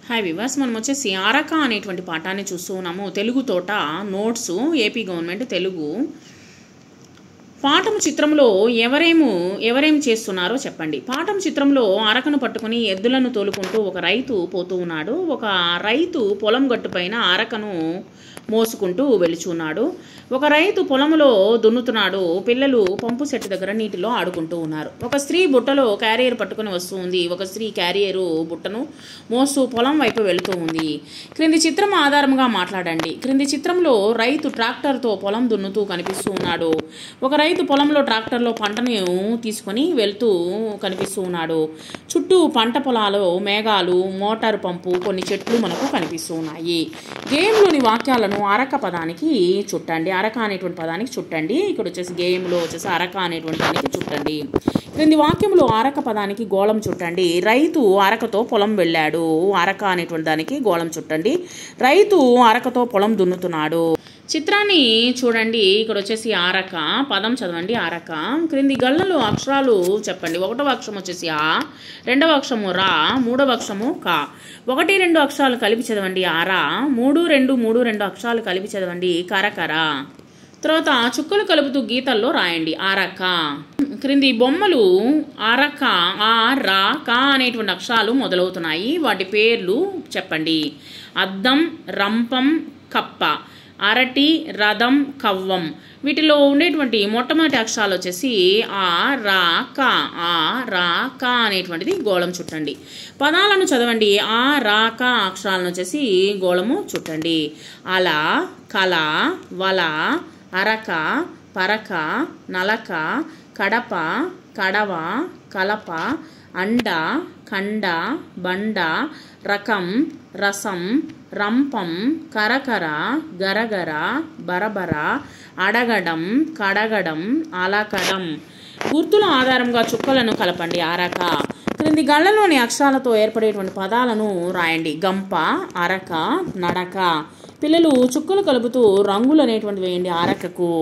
Hi viewers, మనం వచ్చేసి అరక అనేటువంటి పాఠాన్ని చూస్తూ ఉన్నాము. తెలుగు తోట నోట్స్ ఏపీ గవర్నమెంట్ తెలుగు. పాఠం చిత్రంలో ఎవరేం చేస్తున్నారో చెప్పండి. పాఠం చిత్రంలో అరకను పట్టుకుని ఎద్దులను తోలుకుంటూ ఒక రైతు పోతూ ఉన్నాడు. ఒక రైతు పొలం గట్టుపైన అరకను మోసుకుంటూ వెళుచున్నాడు. ఒక రైతు పొలంలో దున్నుతున్నాడు. పిల్లలు పంపు సెట్ దగ్గర నీటిలో ఆడుకుంటూ ఉన్నారు. ఒక స్త్రీ బుట్టలో క్యారియర్ పట్టుకుని వస్తూ ఉంది. ఒక స్త్రీ క్యారియరు బుట్టను మోస్తూ పొలం వైపు వెళుతూ ఉంది. క్రింది చిత్రం ఆధారంగా మాట్లాడండి. క్రింది చిత్రంలో రైతు ట్రాక్టర్తో పొలం దున్నుతూ కనిపిస్తూ ఉన్నాడు. ఒక రైతు పొలంలో ట్రాక్టర్లో పంటను తీసుకొని వెళ్తూ కనిపిస్తూ ఉన్నాడు. చుట్టూ పంట పొలాలు, మేఘాలు, మోటారు పంపు, కొన్ని చెట్లు మనకు కనిపిస్తూ ఉన్నాయి. గేమ్లోని వాక్యాలను అరక పదానికి చుట్టండి. అరక అనేటువంటి పదానికి చుట్టండి. ఇక్కడ వచ్చేసి గేమ్లో వచ్చేసి అరక అనేటువంటి దానికి చుట్టండి. క్రింది వాక్యంలో అరక పదానికి గోళం చుట్టండి. రైతు అరకతో పొలం వెళ్ళాడు. అరక అనేటువంటి దానికి గోళం చుట్టండి. రైతు అరకతో పొలం దున్నుతున్నాడు. చిత్రాన్ని చూడండి. ఇక్కడ వచ్చేసి అరక పదం చదవండి. అరక క్రింది గళ్ళలో అక్షరాలు చెప్పండి. 1వ అక్షరం వచ్చేసి ఆ, 2వ అక్షరము రా, 3వ అక్షరము కా. 1, 2 అక్షరాలు కలిపి చదవండి అర. 3, 2 అక్షరాలు కలిపి చదవండి కరకర. తర్వాత చుక్కలు కలుపుతూ గీతల్లో రాయండి అరక. క్రింది బొమ్మలు అరక, ఆ, రా, కా అనేటువంటి అక్షరాలు మొదలవుతున్నాయి. వాటి పేర్లు చెప్పండి. అద్దం, రంపం, కప్ప, అరటి, రథం, కవ్వం. వీటిలో ఉండేటువంటి మొట్టమొదటి అక్షరాలు వచ్చేసి ఆ, రా, కా. ఆ, రా, కా అనేటువంటిది గోళం చుట్టండి. పదాలను చదవండి. ఆ, రా, కా అక్షరాలను వచ్చేసి గోళము చుట్టండి. అల, కల, వల, అరక, పరక, నలక, కడప, కడవ, కలప, అండ, కండ, బండ, రకం, రసం, రంపం, కరకర, గరగర, బరబర, అడగడం, కడగడం, అలకడం. గుర్తుల ఆధారంగా చుక్కలను కలపండి. అరక. క్రింది గళ్ళలోని అక్షరాలతో ఏర్పడేటువంటి పదాలను రాయండి. గంప, అరక, నడక. పిల్లలు చుక్కలు కలుపుతూ రంగులు అనేటువంటివి వేయండి అరకకు.